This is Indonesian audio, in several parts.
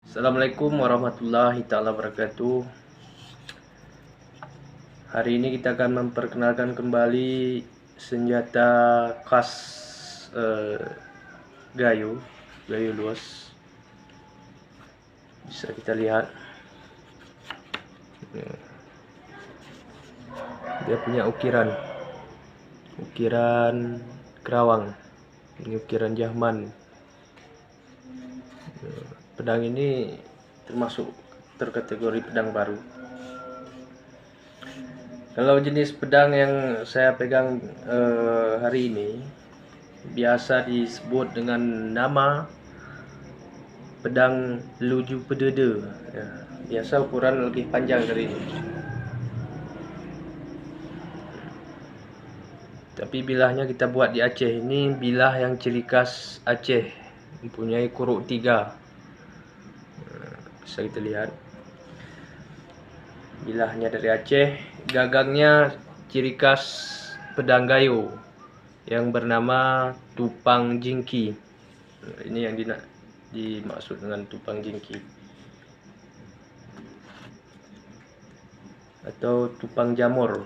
Assalamualaikum warahmatullahi taala wabarakatuh. Hari ini kita akan memperkenalkan kembali senjata khas gayo luas. Bisa kita lihat, dia punya ukiran kerawang, ini ukiran Jahman. Pedang ini terkategori pedang baru. Kalau jenis pedang yang saya pegang hari ini biasa disebut dengan nama pedang luju pedede. Ya, biasa ukuran lebih panjang dari ini. Tapi bilahnya kita buat di Aceh. Ini bilah yang ciri khas Aceh, mempunyai kuruk 3. Bisa kita lihat, bilahnya dari Aceh. Gagangnya ciri khas pedang gayo yang bernama tupang jingki. Ini yang dimaksud dengan tupang jingki atau tupang jamur.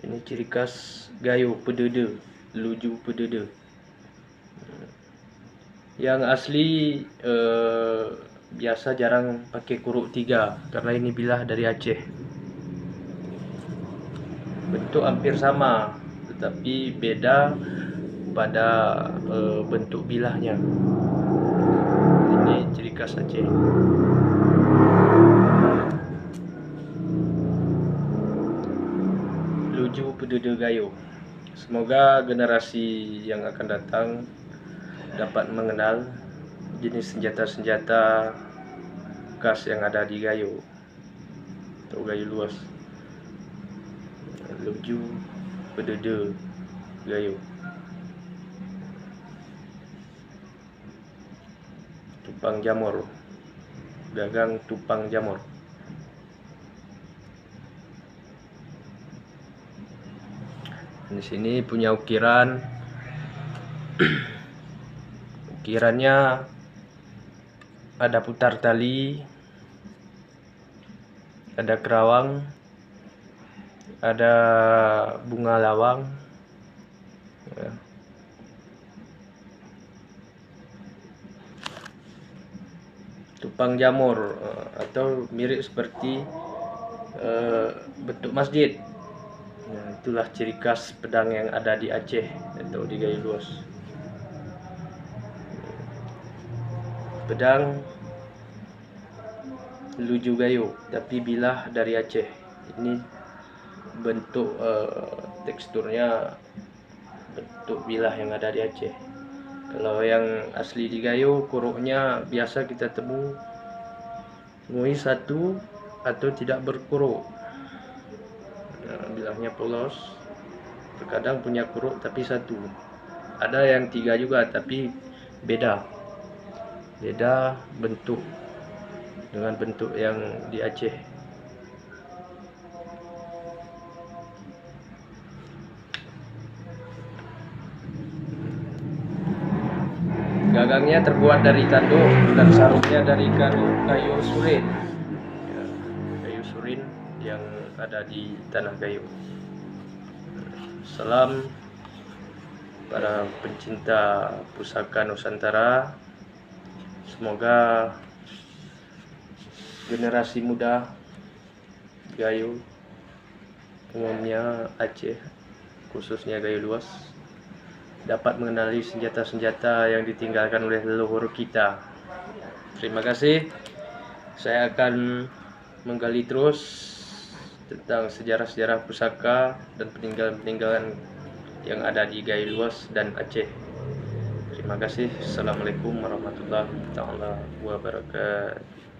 Ini ciri khas gayo pedede, luju pedede. Yang asli biasa jarang pakai kuruk 3 karena ini bilah dari Aceh. Bentuk hampir sama, tetapi beda pada bentuk bilahnya. Ini ciri khas Aceh. Luju pedede gayo. Semoga generasi yang akan datang dapat mengenal jenis senjata-senjata khas yang ada di gayo atau gayo luas. Luju pedede gayo, tupang jamur, gagang tupang jamur. Di sini punya ukirannya ada putar tali, ada kerawang, ada bunga lawang, ya. Tupang jamur atau mirip seperti bentuk masjid. Nah, itulah ciri khas pedang yang ada di Aceh atau di gayo luas. Pedang luju gayo tapi bilah dari Aceh. Ini bentuk teksturnya bentuk bilah yang ada di Aceh. Kalau yang asli di gayo, kuruknya biasa kita temu ngui 1 atau tidak berkuruk. Nah, bilahnya polos, terkadang punya kuruk tapi 1. Ada yang 3 juga tapi beda bentuk dengan bentuk yang di Aceh. Gagangnya terbuat dari tanduk dan sarungnya dari kayu surin, ya, kayu surin yang ada di tanah gayo. Salam para pencinta pusaka Nusantara. Semoga generasi muda gayo, umumnya Aceh, khususnya gayo luas, dapat mengenali senjata-senjata yang ditinggalkan oleh leluhur kita. Terima kasih. Saya akan menggali terus tentang sejarah-sejarah pusaka dan peninggalan-peninggalan yang ada di gayo luas dan Aceh. Terima kasih. Assalamualaikum warahmatullahi wabarakatuh.